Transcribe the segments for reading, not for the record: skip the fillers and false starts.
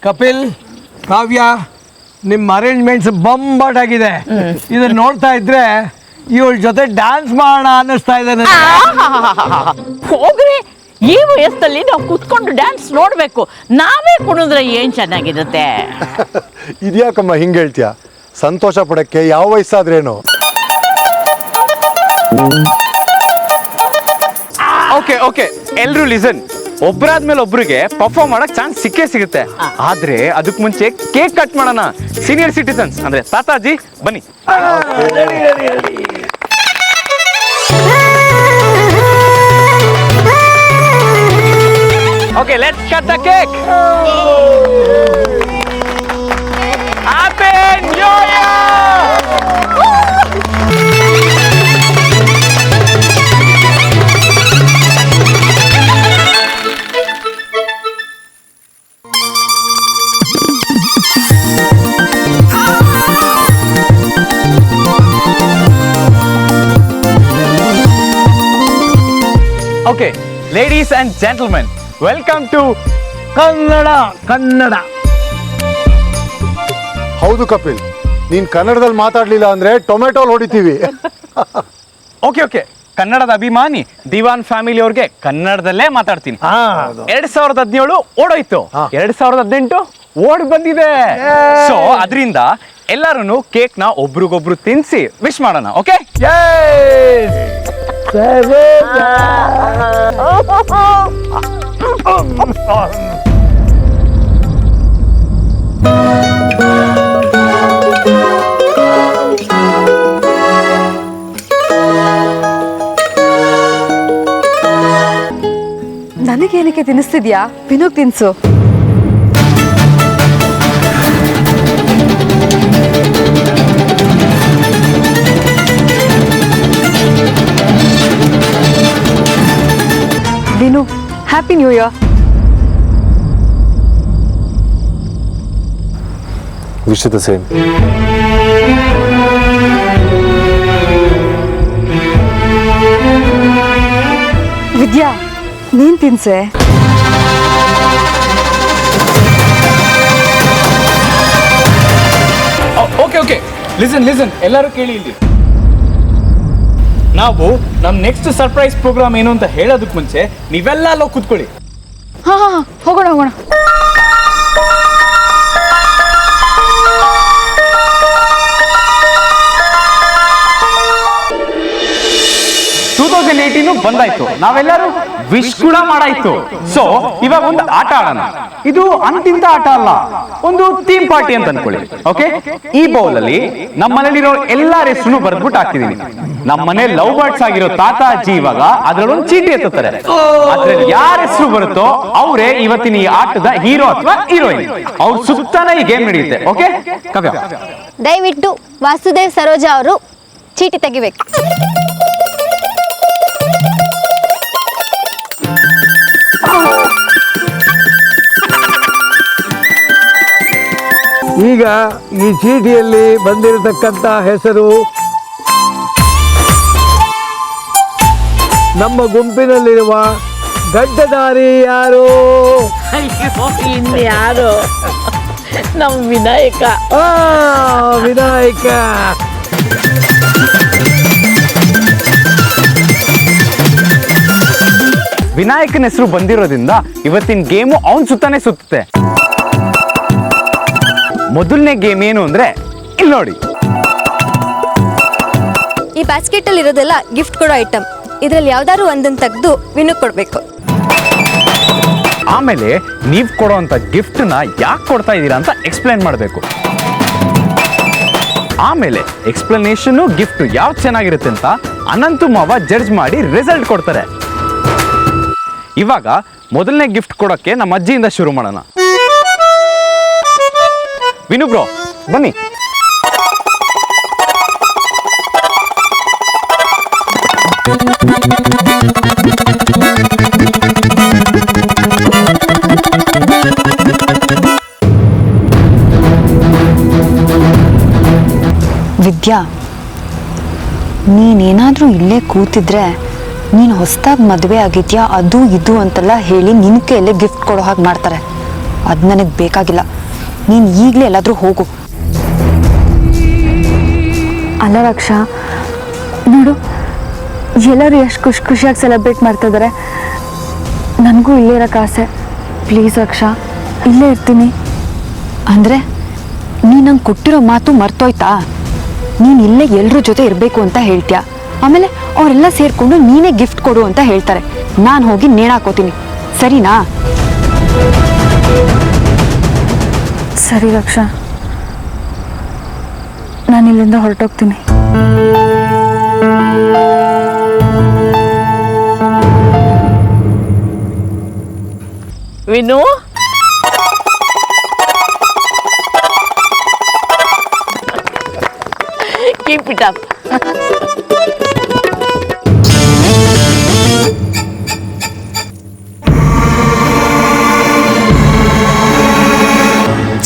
ಕಪಿಲ್, ಕಾವ್ಯ, ನಿಮ್ಮ ಅರೇಂಜ್ಮೆಂಟ್ಸ್ ಬಂಬಾಟ್ ಆಗಿದೆ. ಇದನ್ನ ನೋಡ್ತಾ ಇದ್ರೆ ಇವಳ ಜೊತೆ ಡ್ಯಾನ್ಸ್ ಮಾಡೋಣ ಅನ್ನಿಸ್ತಾ ಇದೆ ನನಗೆ. ಹೋಗ್ರಿ, ಈ ವಯಸ್ಸಲ್ಲಿ ನಾವು ಕೂತ್ಕೊಂಡು ಡ್ಯಾನ್ಸ್ ನೋಡ್ಬೇಕು. ನಾವೇ ಕುಣಿದ್ರೆ ಏನ್ ಚೆನ್ನಾಗಿರುತ್ತೆ. ಇದ್ಯಾಕಮ್ಮ ಹಿಂಗೆ ಹೇಳ್ತೀಯ? ಸಂತೋಷ ಪಡಕ್ಕೆ ಯಾವ ವಯಸ್ಸಾದ್ರೇನು? ಓಕೆ ಓಕೆ, ಎಲ್ರು ಲಿಸನ್. ಒಬ್ಬರಾದ್ಮೇಲೆ ಒಬ್ರಿಗೆ ಪರ್ಫಾರ್ಮ್ ಮಾಡಕ್ ಚಾನ್ಸ್ ಸಿಕ್ಕೇ ಸಿಗುತ್ತೆ. ಆದ್ರೆ ಅದಕ್ ಮುಂಚೆ ಕೇಕ್ ಕಟ್ ಮಾಡೋಣ. ಸೀನಿಯರ್ ಸಿಟಿಸನ್ಸ್ ಅಂದ್ರೆ ತಾತಾಜಿ ಬನ್ನಿ. Okay, let's cut the cake. Happy new year. Okay, ladies and gentlemen, welcome to Kannada. ಹೌದು ಕಪಿಲ್, ನೀನ್ ಕನ್ನಡದಲ್ಲಿ ಮಾತಾಡ್ಲಿಲ್ಲ ಅಂದ್ರೆ ಟೊಮೆಟೊಲ್ ಹೊಡಿತೀವಿ. ಓಕೆ, ಕನ್ನಡದ ಅಭಿಮಾನಿ ದಿವಾನ್ ಫ್ಯಾಮಿಲಿ ಅವ್ರಿಗೆ ಕನ್ನಡದಲ್ಲೇ ಮಾತಾಡ್ತೀನಿ. 2017 ಓಡೋಯ್ತು, 2018 ಓಡ್ ಬಂದಿದೆ. ಸೊ ಅದರಿಂದ ಎಲ್ಲರೂ ಕೇಕ್ ನ ಒಬ್ರಿಗೊಬ್ರು ತಿನ್ಸಿ ವಿಶ್ ಮಾಡೋಣ. ಓಕೆ, ನನಗೇನಕ್ಕೆ ತಿನ್ನಿಸ್ತಿದ್ಯಾ? ವಿನೋಗ್ ತಿನ್ಸು. Vinu, happy new year. Wish the same. Vidya, ನೀನ್ ತಿನ್ಸೆ. ಓಕೆ, ಲಿಸನ್, ಎಲ್ಲರೂ ಕೇಳಿ ಇಲ್ಲಿ. ನಾವು ನಮ್ ನೆಕ್ಸ್ಟ್ ಸರ್ಪ್ರೈಸ್ ಪ್ರೋಗ್ರಾಮ್ ಏನು ಅಂತ ಹೇಳೋದಕ್ಕೆ ಮುಂಚೆ ನೀವೆಲ್ಲ ಅಲ್ಲೋ ಕೂತ್ಕೊಳ್ಳಿ. ಹಾ, ಹೋಗೋಣ. 2018 ಬಂದಾಯ್ತು, ನಾವೆಲ್ಲರೂ ವಿಶ್ ಕೂಡ ಮಾಡಾಯ್ತು. ಸೊ ಇವಾಗ ಒಂದು ಆಟ ಆಡೋಣ. ಇದು ಅಂತಿಂತ ಆಟ ಅಲ್ಲ, ಒಂದು ಥೀಮ್ ಪಾರ್ಟಿ ಅಂತ ಅನ್ಕೊಳ್ಳಿ. ಓಕೆ, ಈ ಬೌಲ್ ಅಲ್ಲಿ ನಮ್ಮ ಮನೇಲಿರೋ ಎಲ್ಲಾರ ಹೆಸರು ಬರ್ದ್ಬಿಟ್ಟು ಹಾಕಿದೀನಿ. ನಮ್ಮ ಮನೆ ಲವ್ ಬರ್ಡ್ಸ್ ಆಗಿರೋ ತಾತಾಜಿ ಇವಾಗ ಅದ್ರಲ್ಲಿ ಒಂದು ಚೀಟಿ ಎತ್ತುತ್ತಾರೆ. ಅದ್ರಲ್ಲಿ ಯಾರ ಹೆಸರು ಬರುತ್ತೋ ಅವರೇ ಇವತ್ತಿನ ಈ ಆಟದ ಹೀರೋ ಅಥವಾ ಹೀರೋಯಿನ್. ಅವ್ರ ಸುತ್ತಾನೆ ಈ ಗೇಮ್ ನಡೆಯುತ್ತೆ. ಓಕೆ ಕವ್ಯ, ದಯವಿಟ್ಟು ವಾಸುದೇವ್ ಸರೋಜಾ ಅವರು ಚೀಟಿ ತೆಗಿಬೇಕು. ಈಗ ಈ ಚೀಟಿಯಲ್ಲಿ ಬಂದಿರತಕ್ಕಂತ ಹೆಸರು ನಮ್ಮ ಗುಂಪಿನಲ್ಲಿರುವ ಗಡ್ಡಧಾರಿ ಯಾರು? ಇನ್ಯಾರು? ನಮ್ ವಿನಾಯಕ. ವಿನಾಯಕ. ವಿನಾಯಕನ ಹೆಸರು ಬಂದಿರೋದ್ರಿಂದ ಇವತ್ತಿನ ಗೇಮು ಅವನ್ ಸುತ್ತಾನೆ ಸುತ್ತೆ. ಮೊದಲನೇ ಗೇಮ್ ಏನು ಅಂದ್ರೆ ಇಲ್ಲಿ ನೋಡಿ. ಈ ಬ್ಯಾಸ್ಕೆಟ್ ಅಲ್ಲಿ ಇರೋದೆಲ್ಲ ಗಿಫ್ಟ್ ಕೊಡೋ ಐಟಮ್. ಇದ್ರಲ್ಲಿ ಯಾವ್ದಾದ್ರು ಒಂದನ್ನು ತೆಗೆದು ವಿನು ಕೊಡ್ಬೇಕು. ಆಮೇಲೆ ನೀವ್ ಕೊಡೋಂತ ಗಿಫ್ಟ್ ನ ಯಾಕೆ ಕೊಡ್ತಾ ಇದ್ದೀರಾ ಅಂತ ಎಕ್ಸ್ಪ್ಲೇನ್ ಮಾಡಬೇಕು. ಆಮೇಲೆ ಎಕ್ಸ್ಪ್ಲನೇಷನ್ ಗಿಫ್ಟ್ ಯಾವ್ದು ಚೆನ್ನಾಗಿರುತ್ತೆ ಅಂತ ಅನಂತು ಮಾವ ಜಡ್ಜ್ ಮಾಡಿ ರಿಸಲ್ಟ್ ಕೊಡ್ತಾರೆ. ಇವಾಗ ಮೊದಲನೇ ಗಿಫ್ಟ್ ಕೊಡೋಕೆ ನಮ್ಮ ಅಜ್ಜಿಯಿಂದ ಶುರು ಮಾಡೋಣ. ವಿನು ಬ್ರೋ ಬನ್ನಿ. ವಿದ್ಯಾ, ನೀನೇನಾದರೂ ಇಲ್ಲೇ ಕೂತಿದ್ರೆ ನೀನು ಹೊಸದಾಗಿ ಮದುವೆ ಆಗಿದ್ಯಾ ಅದು ಇದು ಅಂತೆಲ್ಲ ಹೇಳಿ ನಿನ್ನ ಕೈಯಲ್ಲೇ ಗಿಫ್ಟ್ ಕೊಡೋ ಹಾಗೆ ಮಾಡ್ತಾರೆ. ಅದು ನನಗೆ ಬೇಕಾಗಿಲ್ಲ. ನೀನು ಈಗಲೇ ಎಲ್ಲಾದರೂ ಹೋಗು. ಅಲ್ಲ ರಕ್ಷಾ, ನೋಡು ಎಲ್ಲರೂ ಎಷ್ಟು ಖುಷಿಯಾಗಿ ಸೆಲೆಬ್ರೇಟ್ ಮಾಡ್ತಿದ್ದಾರೆ. ನನಗೂ ಇಲ್ಲೇ ಇರೋಕ್ಕೆ ಆಸೆ. ಪ್ಲೀಸ್ ರಕ್ಷಾ, ಇಲ್ಲೇ ಇರ್ತೀನಿ. ಅಂದರೆ ನೀನು ನಂಗೆ ಕೊಟ್ಟಿರೋ ಮಾತು ಮರ್ತೋಯ್ತಾ? ನೀನು ಇಲ್ಲೇ ಎಲ್ಲರ ಜೊತೆ ಇರಬೇಕು ಅಂತ ಹೇಳ್ತೀಯ, ಆಮೇಲೆ ಅವರೆಲ್ಲ ಸೇರಿಕೊಂಡು ನೀನೇ ಗಿಫ್ಟ್ ಕೊಡು ಅಂತ ಹೇಳ್ತಾರೆ. ನಾನು ಹೋಗಿ ನೇಣಾಕೋತೀನಿ, ಸರಿನಾ? ಸರಿ ರಕ್ಷಾ, ನಾನು ಇಲ್ಲಿಂದ ಹೊರಟೋಗ್ತೀನಿ. Vinu, keep it up.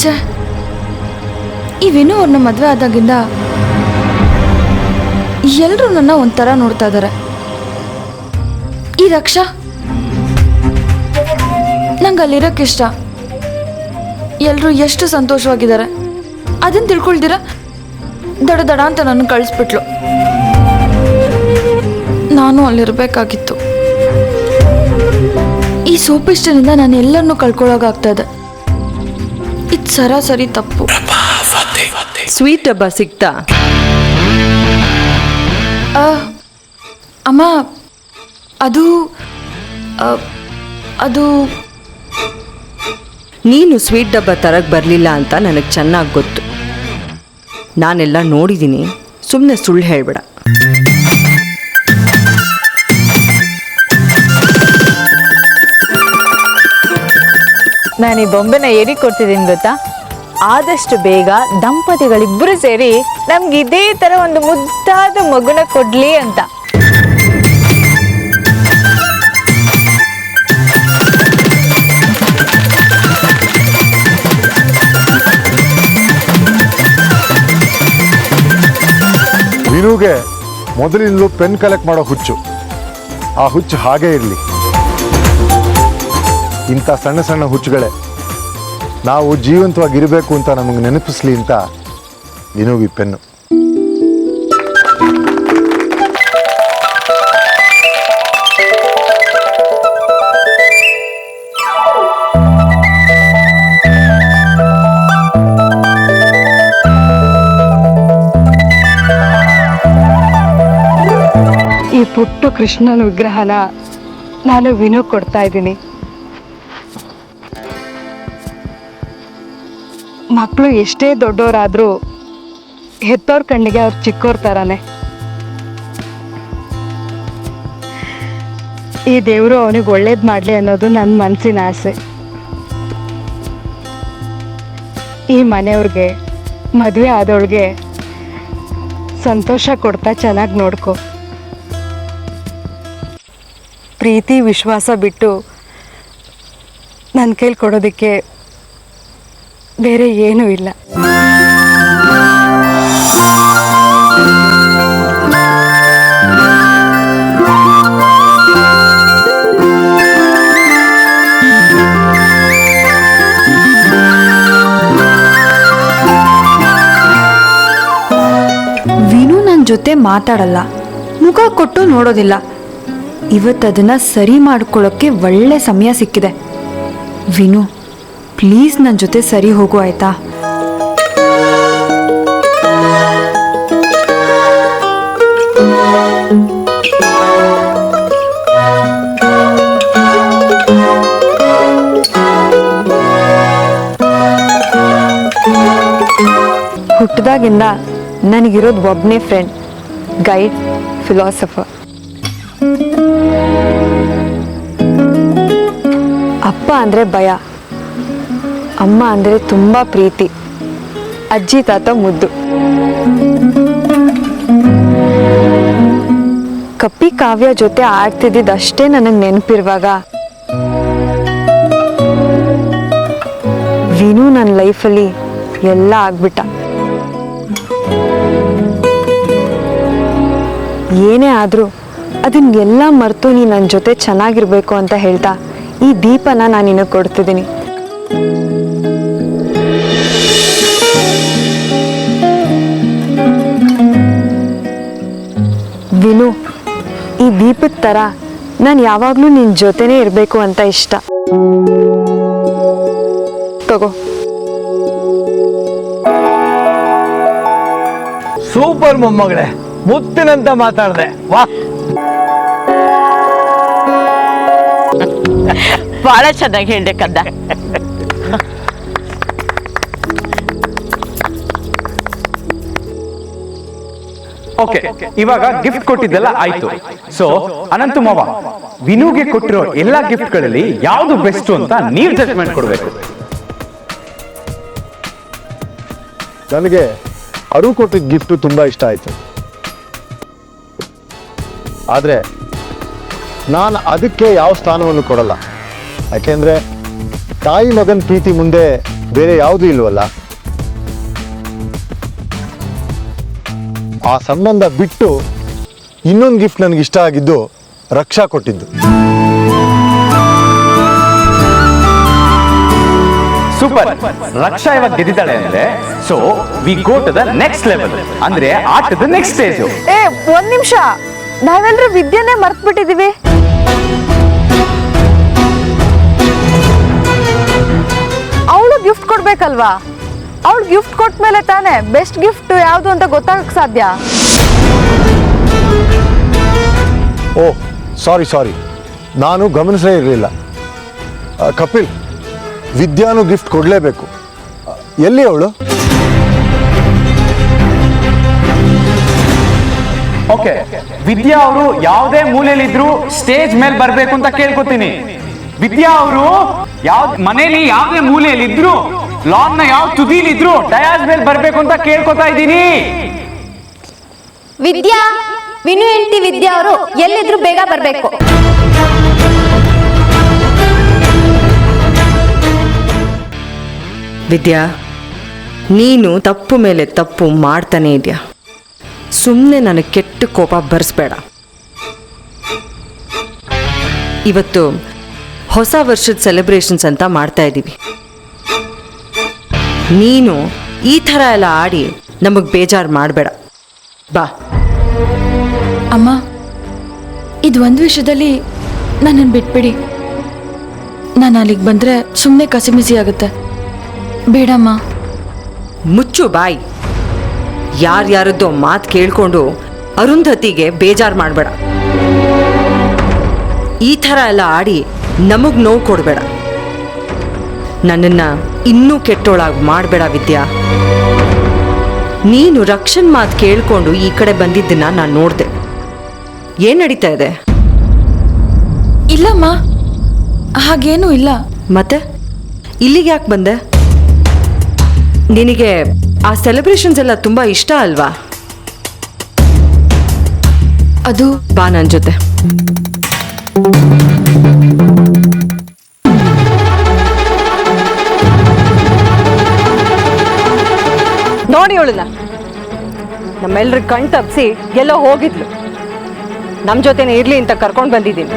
ಛೇ, ಈ ವಿನು ಅವ್ರನ್ನ ಮದುವೆ ಆದಾಗಿಂದ ಎಲ್ಲರೂ ನನ್ನ ಒಂಥರ ನೋಡ್ತಾ ಇದ್ದಾರೆ. ಈ ರಕ್ಷಾ, ನಂಗೆ ಅಲ್ಲಿರೋಕ್ಕೆ ಇಷ್ಟ. ಎಲ್ಲರೂ ಎಷ್ಟು ಸಂತೋಷವಾಗಿದ್ದಾರೆ ಅದನ್ನು ತಿಳ್ಕೊಳ್ದಿರ ದಡ ದಡ ಅಂತ ನನ್ನ ಕಳಿಸ್ಬಿಟ್ಲು. ನಾನು ಅಲ್ಲಿರ್ಬೇಕಾಗಿತ್ತು. ಈ ಸೋಪಿಷ್ಟನಿಂದ ನಾನು ಎಲ್ಲರನ್ನೂ ಕಳ್ಕೊಳ್ಳೋಗಾಗ್ತಾ ಇದೆ. ಇದು ಸರಾಸರಿ ತಪ್ಪು. ಸ್ವೀಟ್ ಡಬ್ಬ ಸಿಗ್ತಾ? ಅಮ್ಮ, ಅದು ಅದು ನೀನು ಸ್ವೀಟ್ ಡಬ್ಬ ತರಕ್ಕೆ ಬರಲಿಲ್ಲ ಅಂತ ನನಗೆ ಚೆನ್ನಾಗಿ ಗೊತ್ತು. ನಾನೆಲ್ಲ ನೋಡಿದ್ದೀನಿ, ಸುಮ್ಮನೆ ಸುಳ್ಳು ಹೇಳಬೇಡ. ನಾನು ಈ ಬೊಂಬೆನ ಏರಿ ಕೊಡ್ತಿದ್ದೀನಿ ಗೊತ್ತಾ? ಆದಷ್ಟು ಬೇಗ ದಂಪತಿಗಳಿಬ್ಬರು ಸೇರಿ ನಮ್ಗೆ ಇದೇ ಥರ ಒಂದು ಮುದ್ದಾದ ಮಗುನ ಕೊಡ್ಲಿ ಅಂತ. ವಿನುಗೆ ಮೊದಲಿಂದಲೂ ಪೆನ್ ಕಲೆಕ್ಟ್ ಮಾಡೋ ಹುಚ್ಚು. ಆ ಹುಚ್ಚು ಹಾಗೇ ಇರಲಿ. ಇಂಥ ಸಣ್ಣ ಸಣ್ಣ ಹುಚ್ಚುಗಳೇ ನಾವು ಜೀವಂತವಾಗಿರಬೇಕು ಅಂತ ನಮಗೆ ನೆನಪಿಸ್ಲಿ ಅಂತ ವಿನುಗೆ ಪೆನ್ನು. ಈ ಪುಟ್ಟ ಕೃಷ್ಣನ ವಿಗ್ರಹನ ನಾನು ವಿನು ಕೊಡ್ತಾ ಇದ್ದೀನಿ. ಮಕ್ಕಳು ಎಷ್ಟೇ ದೊಡ್ಡವರಾದರೂ ಹೆತ್ತೋರ್ ಕಣ್ಣಿಗೆ ಅವ್ರು ಚಿಕ್ಕವ್ರ ಥರನೇ. ಈ ದೇವರು ಅವನಿಗೆ ಒಳ್ಳೇದು ಮಾಡಲಿ ಅನ್ನೋದು ನನ್ನ ಮನಸ್ಸಿನ ಆಸೆ. ಈ ಮನೆಯವ್ರಿಗೆ, ಮದುವೆ ಆದವಳಿಗೆ ಸಂತೋಷ ಕೊಡ್ತಾ ಚೆನ್ನಾಗಿ ನೋಡ್ಕೊ. ಪ್ರೀತಿ ವಿಶ್ವಾಸ ಬಿಟ್ಟು ನನ್ನ ಕೈಲಿ ಕೊಡೋದಕ್ಕೆ ಬೇರೆ ಏನೂ ಇಲ್ಲ. ವಿನು ನನ್ನ ಜೊತೆ ಮಾತಾಡಲ್ಲ, ಮುಖ ಕೊಟ್ಟು ನೋಡೋದಿಲ್ಲ. ಇವತ್ತದನ್ನ ಸರಿ ಮಾಡ್ಕೊಳ್ಳೋಕ್ಕೆ ಒಳ್ಳೆ ಸಮಯ ಸಿಕ್ಕಿದೆ. ವಿನು, ಪ್ಲೀಸ್ ನನ್ನ ಜೊತೆ ಸರಿ ಹೋಗು ಆಯ್ತಾ? ಹುಟ್ಟಿದಾಗಿಂದ ನನಗಿರೋದು ಒಬ್ಬನೇ ಫ್ರೆಂಡ್, ಗೈಡ್, ಫಿಲಾಸಫರ್. ಅಪ್ಪ ಅಂದರೆ ಭಯ, ಅಮ್ಮ ಅಂದರೆ ತುಂಬ ಪ್ರೀತಿ, ಅಜ್ಜಿ ತಾತ ಮುದ್ದು. ಕಪ್ಪಿ ಕಾವ್ಯ ಜೊತೆ ಆಡ್ತಿದ್ದಷ್ಟೇ ನನಗೆ ನೆನಪಿರುವಾಗ ವಿನು ನನ್ನ ಲೈಫಲ್ಲಿ ಎಲ್ಲ ಆಗ್ಬಿಟ್ಟ. ಏನೇ ಆದರೂ ಅದನ್ನೆಲ್ಲ ಮರೆತು ನೀನು ನನ್ನ ಜೊತೆ ಚೆನ್ನಾಗಿರ್ಬೇಕು ಅಂತ ಹೇಳ್ತಾ ಈ ದೀಪನ ನಾನು ನಿನಗೆ ಕೊಡ್ತಿದ್ದೀನಿ. ವಿನು, ಈ ದೀಪದ ಥರ ನಾನು ಯಾವಾಗಲೂ ನಿನ್ನ ಜೊತೆನೇ ಇರಬೇಕು ಅಂತ ಇಷ್ಟ. ತಗೋ. ಸೂಪರ್ ಮೊಮ್ಮಗಳೇ, ಮುತ್ತಿನಂತ ಮಾತಾಡ್ದೆ. ವಾ, ಬಹಳ ಚೆನ್ನಾಗಿ ಹೇಳ್ದೆ ಕಂದ. ಓಕೆ, ಇವಾಗ ಗಿಫ್ಟ್ ಕೊಟ್ಟಿದ್ದೆಲ್ಲ ಆಯ್ತು. ಸೊ ಅನಂತ ಮಾವ, ವಿನುಗೆ ಕೊಟ್ಟಿರೋ ಎಲ್ಲಾ ಗಿಫ್ಟ್ ಗಳಲ್ಲಿ ಯಾವ್ದು ಬೆಸ್ಟ್ ಅಂತ ನೀವು ಜಡ್ಜ್ಮೆಂಟ್ ಕೊಡ್ಬೇಕು. ನನಗೆ ಅರು ಕೊಟ್ಟಿದ್ದ ಗಿಫ್ಟು ತುಂಬ ಇಷ್ಟ ಆಯಿತು. ಆದರೆ ನಾನು ಅದಕ್ಕೆ ಯಾವ ಸ್ಥಾನವನ್ನು ಕೊಡಲ್ಲ. ಯಾಕೆಂದರೆ ತಾಯಿ ಮಗನ ಪ್ರೀತಿ ಮುಂದೆ ಬೇರೆ ಯಾವುದೂ ಇಲ್ವಲ್ಲ. ಆ ಸಂಬಂಧ ಬಿಟ್ಟು ಇನ್ನೊಂದು ಗಿಫ್ಟ್ ನನಗೆ ಇಷ್ಟ ಆಗಿದ್ದು ರಕ್ಷಾ ಕೊಟ್ಟಿದ್ದು. ಸೂಪರ್. ರಕ್ಷಾ ಇವಾಗ ಗೆದ್ದಿದ್ದಾಳೆ ಅಂದ್ರೆ so we go to the next level, ಅಂದ್ರೆ ಆಟದ ನೆಕ್ಸ್ಟ್ ಸ್ಟೇಜ್. ಒಂದ್ ನಿಮಿಷ, ನಾವೆಲ್ಲರೂ ವಿದ್ಯೆನೇ ಮರ್ತ್ ಬಿಟ್ಟಿದೀವಿ. ಅವಳು ಗಿಫ್ಟ್ ಕೊಡ್ಬೇಕಲ್ವಾ? ಅವಳು ಗಿಫ್ಟ್ ಕೊಟ್ಟ ಮೇಲೆ ತಾನೇ ಬೆಸ್ಟ್ ಗಿಫ್ಟ್ ಯಾವುದು ಅಂತ ಗೊತ್ತಾಗಕ್ ಸಾಧ್ಯ. ಓ ಸಾರಿ, ನಾನು ಗಮನಿಸಲೇ ಇರಲಿಲ್ಲ. ಕಪಿಲ್, ವಿದ್ಯಾನು ಗಿಫ್ಟ್ ಕೊಡಲೇಬೇಕು. ಎಲ್ಲಿ ಅವಳು? ಓಕೆ, ವಿದ್ಯಾ ಅವರು ಯಾವುದೇ ಮೂಲೆಯಲ್ಲಿದ್ರು ಸ್ಟೇಜ್ ಮೇಲೆ ಬರ್ಬೇಕು ಅಂತ ಕೇಳ್ಕೊತೀನಿ. ವಿದ್ಯಾ ಅವರು ಮನೇಲಿ ಯಾವುದೇ ಮೂಲೆಯಲ್ಲಿದ್ರು, ಲಾನ್ ನ ಯಾವ ತುದಿಲಿದ್ರು ಡಯಾಸ್ ಮೇಲೆ ಬರ್ಬೇಕು ಅಂತ ಕೇಳ್ಕೊತಾ ಇದ್ದೀನಿ. ವಿದ್ಯಾ, ವಿನು ಹೆಂಡತಿ ವಿದ್ಯಾ ಅವರು ಎಲ್ಲಿದ್ರು ಬೇಗ ಬರಬೇಕು. ವಿದ್ಯಾ, ನೀನು ತಪ್ಪು ಮೇಲೆ ತಪ್ಪು ಮಾಡ್ತಾನೆ ಇದೆಯಾ. ಸುಮ್ಮನೆ ನನಗೆ ಕೆಟ್ಟ ಕೋಪ ಬರೆಸ್ಬೇಡ. ಇವತ್ತು ಹೊಸ ವರ್ಷದ ಸೆಲೆಬ್ರೇಷನ್ಸ್ ಅಂತ ಮಾಡ್ತಾ ಇದ್ದೀವಿ. ನೀನು ಈ ಥರ ಎಲ್ಲ ಆಡಿ ನಮಗೆ ಬೇಜಾರು ಮಾಡಬೇಡ. ಬಾ. ಅಮ್ಮ, ಇದು ಒಂದು ವಿಷಯದಲ್ಲಿ ನನ್ನನ್ನು ಬಿಟ್ಬಿಡಿ. ನಾನು ಅಲ್ಲಿಗೆ ಬಂದರೆ ಸುಮ್ಮನೆ ಕಸಿಮಿಸಿ ಆಗುತ್ತೆ. ಬೇಡಮ್ಮ. ಮುಚ್ಚು ಬಾಯ್. ಯಾರ್ಯಾರದ್ದೋ ಮಾತು ಕೇಳಿಕೊಂಡು ಅರುಂಧತಿಗೆ ಬೇಜಾರು ಮಾಡಬೇಡ. ಈ ಥರ ಎಲ್ಲ ಆಡಿ ನಮಗೆ ನೋವು ಕೊಡಬೇಡ. ನನ್ನನ್ನು ಇನ್ನೂ ಕೆಟ್ಟೋಳಾಗಿ ಮಾಡಬೇಡ ವಿದ್ಯಾ. ನೀನು ರಕ್ಷನ್ ಮಾತು ಕೇಳಿಕೊಂಡು ಈ ಕಡೆ ಬಂದಿದ್ದನ್ನ ನಾನು ನೋಡಿದೆ. ಏನು ನಡೀತಾ ಇದೆ? ಇಲ್ಲಮ್ಮ, ಹಾಗೇನೂ ಇಲ್ಲ. ಮತ್ತೆ ಇಲ್ಲಿಗೆ ಯಾಕೆ ಬಂದೆ? ನಿನಗೆ ಆ ಸೆಲೆಬ್ರೇಷನ್ಸ್ ಎಲ್ಲ ತುಂಬ ಇಷ್ಟ ಅಲ್ವಾ? ಅದು ಬಾ ನನ್ನ ಜೊತೆ. ನೋಡಿ ಅವಳನ್ನ, ನಮ್ಮೆಲ್ರ ಕಣ್ ತಪ್ಪಿಸಿ ಎಲ್ಲೋ ಹೋಗಿದ್ಲು. ನಮ್ಮ ಜೊತೆನೇ ಇರ್ಲಿ ಅಂತ ಕರ್ಕೊಂಡು ಬಂದಿದ್ದೀನಿ.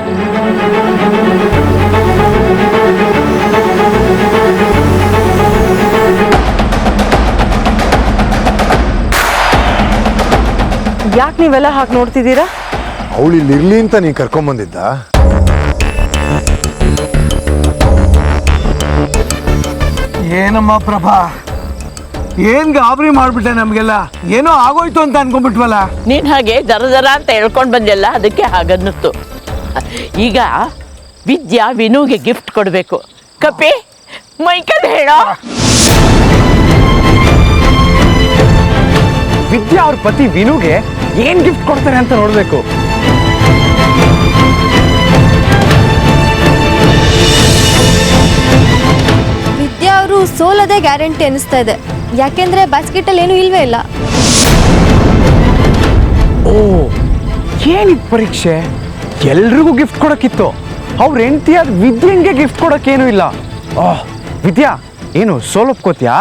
ಯಾಕೆ ನೀವೆಲ್ಲ ಹಾಗೆ ನೋಡ್ತಿದ್ದೀರಾ? ಅವಳು ಇಲ್ಲಿ ಇರ್ಲಿ ಅಂತ ನೀನು ಕರ್ಕೊಂಬಂದಿದ್ದ? ಏನಮ್ಮ ಪ್ರಭಾ, ಏನ್ ಗಾಬರಿ ಮಾಡ್ಬಿಟ್ಟೆ ನಮ್ಗೆಲ್ಲ. ಏನೋ ಆಗೋಯ್ತು ಅಂತ ಅನ್ಕೊಂಡ್ಬಿಟ್ವಲ್ಲ. ನೀನ್ ಹಾಗೆ ದರ ಅಂತ ಹೇಳ್ಕೊಂಡು ಬಂದೆಲ್ಲ, ಅದಕ್ಕೆ ಹಾಗನ್ನಿಸ್ತು. ಈಗ ವಿದ್ಯಾ ವಿನುಗೆ ಗಿಫ್ಟ್ ಕೊಡಬೇಕು. ಕಪಿ, ಮೈಕಲ್ ಹೇಳೋ. ವಿದ್ಯಾ ಅವ್ರ ಪತಿ ವಿನುಗೆ ಏನ್ ಗಿಫ್ಟ್ ಕೊಡ್ತಾರೆ ಅಂತ ನೋಡ್ಬೇಕು. ವಿದ್ಯಾ ಅವರು ಸೋಲೋದೇ ಗ್ಯಾರಂಟಿ ಅನಿಸ್ತಾ ಇದೆ. ಯಾಕೆಂದ್ರೆ ಬಾಸ್ಕೆಟಲ್ಲಿ ಏನೂ ಇಲ್ವೇ ಇಲ್ಲ. ಓ, ಏನಿದ್ ಪರೀಕ್ಷೆ? ಎಲ್ರಿಗೂ ಗಿಫ್ಟ್ ಕೊಡಕ್ಕಿತ್ತು. ಅವ್ರ ಹೆಂಡತಿಯಾದ ವಿದ್ಯಂಗೆ ಗಿಫ್ಟ್ ಕೊಡಕ್ಕೇನು ಇಲ್ಲ. ವಿದ್ಯಾ, ಏನು ಸೋಲೊಪ್ಕೋತ್ಯಾ?